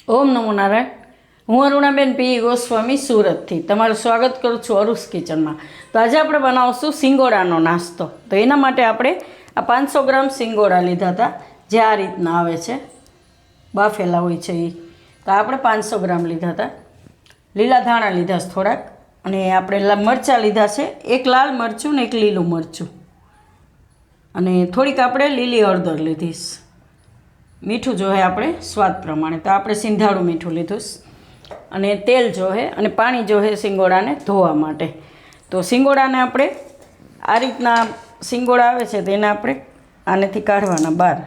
ઓમ નમો નારાયણ. હું અરુણાબેન પી ગોસ્વામી સુરતથી તમારું સ્વાગત કરું છું અરુસ કિચનમાં. તો આજે આપણે બનાવશું સિંગોડાનો નાસ્તો. તો એના માટે આપણે આ 500 ગ્રામ સિંગોડા લીધા હતા, જે આ રીતના આવે છે, બાફેલા હોય છે એ. તો આપણે 500 ગ્રામ લીધા હતા. લીલા ધાણા લીધા છે થોડાક, અને આપણે મરચાં લીધા છે, એક લાલ મરચું ને એક લીલું મરચું, અને થોડીક આપણે લીલી હળદર લીધીશ. મીઠું જોહે આપણે સ્વાદ પ્રમાણે, તો આપણે સિંધાળું મીઠું લીધું, અને તેલ જોહે, અને પાણી જોહે સિંગોડાને ધોવા માટે. તો સિંગોડાને આપણે આ રીતના સિંગોડા આવે છે, તો એને આપણે આનેથી કાઢવાના બહાર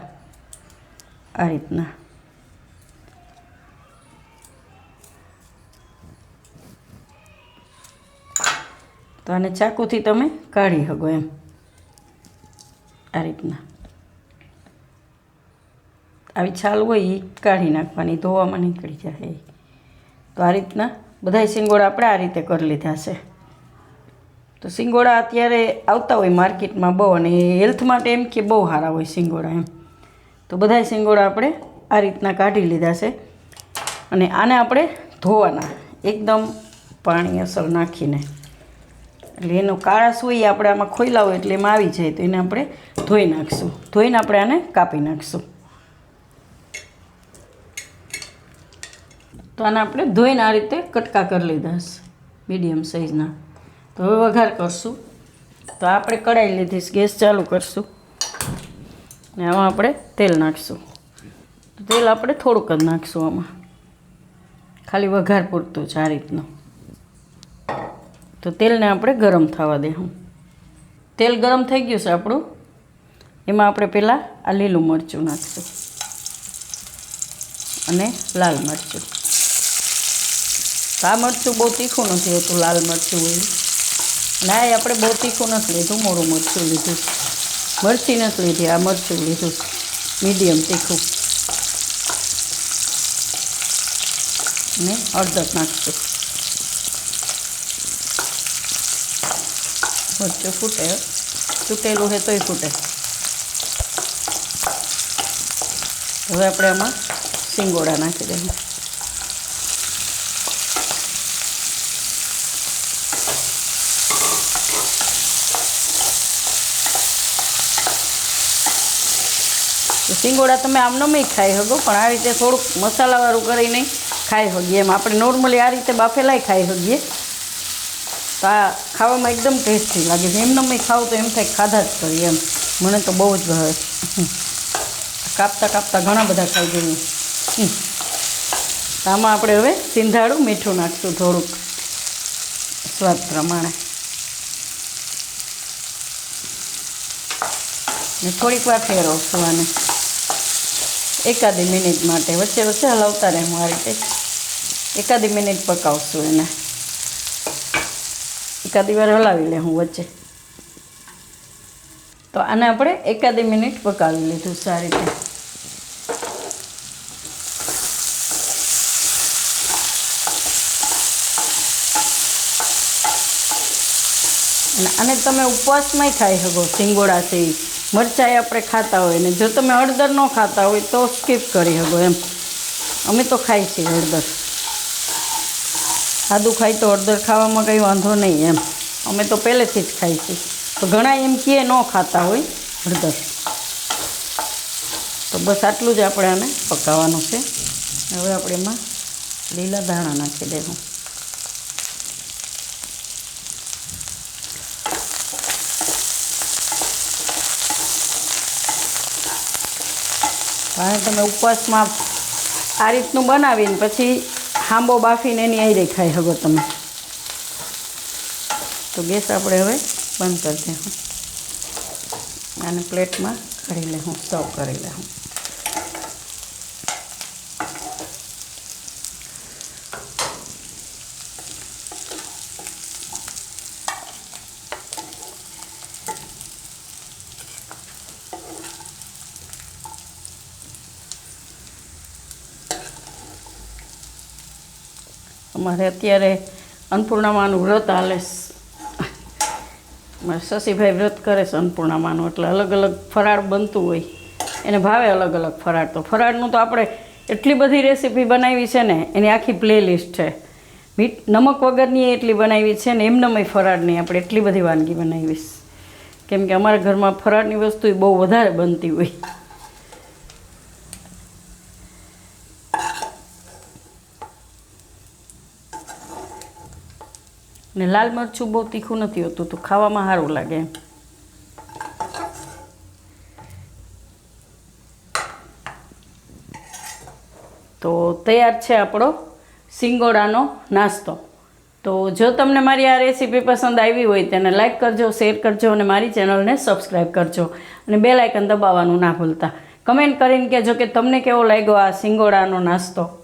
આ રીતના. તો આને ચાકુથી તમે કાઢી શકો એમ, આ રીતના. આવી છાલ હોય એ કાઢી નાખવાની, ધોવામાં નીકળી જાય. તો આ રીતના બધા સિંગોડા આપણે આ રીતે કરી લીધા છે. તો સિંગોડા અત્યારે આવતા હોય માર્કેટમાં બહુ, અને હેલ્થ માટે એમ કે બહુ સારા હોય સિંગોડા એમ. તો બધા સિંગોડા આપણે આ રીતના કાઢી લીધા છે, અને આને આપણે ધોવાના એકદમ પાણી અસર નાખીને. એટલે એનો કાળાશ હોય આપણે આમાં ખોયલા હોય એટલે એમાં આવી જાય, તો એને આપણે ધોઈ નાખીશું. ધોઈને આપણે આને કાપી નાખીશું. તો આને આપણે ધોઈને આ રીતે કટકા કરી લીધા છે, મીડિયમ સાઇઝના. તો હવે વઘાર કરશું. તો આપણે કઢાઈ લીધી છે, ગેસ ચાલુ કરશું, ને આમાં આપણે તેલ નાખીશું. તો તેલ આપણે થોડુંક જ નાખીશું આમાં, ખાલી વઘાર પૂરતું છે આ રીતનું. તો તેલને આપણે ગરમ થવા દેવું. તેલ ગરમ થઈ ગયું છે આપણું, એમાં આપણે પહેલાં આ લીલું મરચું નાખીશું, અને લાલ મરચું. આ મરચું બહુ તીખું નથી હોતું, લાલ મરચું હોય. અને આ આપણે બહુ તીખું નથી લીધું, મોડું મરચું લીધું. મરચી નથી લીધી, આ મરચું લીધું મીડિયમ તીખું. અને હળદર નાખશું. મરચું ફૂટે, તૂટેલું છે તોય ફૂટે. હવે આપણે આમાં સિંગોડા નાખી દઈએ. સિંગોડા તમે આમનામય ખાઈ શકો, પણ આ રીતે થોડુંક મસાલાવાળું કરીને ખાઈ શકીએ એમ. આપણે નોર્મલી આ રીતે બાફેલાય ખાઈ શકીએ, તો આ ખાવામાં એકદમ ટેસ્ટી લાગે છે. એમનામય ખાવ તો એમ થાય ખાધા જ કરીએ એમ. મને તો બહુ જ ભાવે. કાપતા કાપતા ઘણા બધા ખાઈ જઈએ. આમાં આપણે હવે સિંધાળું મીઠું નાખશું થોડુંક સ્વાદ પ્રમાણે, ને થોડીક વાર ફેરવશું આને એકાદી મિનિટ માટે. વચ્ચે વચ્ચે હલાવતા રહેવું આ રીતે. એકાદી મિનિટ પકાવશું એને, એકાદી વાર હલાવી લેવું વચ્ચે. તો આને આપણે એકાદી મિનિટ પકાવી લીધું સારી રીતે. અને તમે ઉપવાસમાંય ખાઈ શકો સિંગોડા છે. મરચાં આપણે ખાતા હોય, ને જો તમે હળદર ન ખાતા હોય તો સ્કીપ કરી શકો એમ. અમે તો ખાઈ છીએ હળદર, સાદું ખાઈ તો હળદર ખાવામાં કંઈ વાંધો નહીં એમ. અમે તો પહેલેથી જ ખાઈ છીએ. તો ઘણા એમ કહે ન ખાતા હોય હળદર. તો બસ આટલું જ આપણે આને પકાવવાનું છે. હવે આપણે એમાં લીલા ધાણા નાખી દેવું. અને તમે ઉપવાસમાં આ રીતનું બનાવીને પછી હાંબો બાફીને એની આઈ ખાઈ શકો તમે. તો ગેસ આપણે હવે બંધ કરી દઈશું. આને પ્લેટમાં કાઢી લેવું, સર્વ કરી લેવું. અમારે અત્યારે અન્નપૂર્ણામાનું વ્રત હાલે છે. મારા શશીભાઈ વ્રત કરે છે અન્નપૂર્ણામાનું, એટલે અલગ અલગ ફરાળ બનતું હોય. એને ભાવે અલગ અલગ ફરાળ. તો ફરાળનું તો આપણે એટલી બધી રેસીપી બનાવી છે ને, એની આખી પ્લેલિસ્ટ છે. નમક વગરની એટલી બનાવી છે ને, એમનેમ ફરાળની આપણે એટલી બધી વાનગી બનાવીશ. કેમ કે અમારા ઘરમાં ફરાળની વસ્તુ બહુ વધારે બનતી હોય. ને લાલ મરચું બહુ તીખું નથી હોતું, તો ખાવામાં સારું લાગે એમ. તો તૈયાર છે આપણો સિંગોડાનો નાસ્તો. તો જો તમને મારી આ રેસીપી પસંદ આવી હોય તેને લાઇક કરજો, શેર કરજો અને મારી ચેનલને સબસ્ક્રાઈબ કરજો. અને બેલ આઇકન દબાવવાનું ના ભૂલતા. કમેન્ટ કરીને કહેજો કે તમને કેવો લાગ્યો આ સિંગોડાનો નાસ્તો.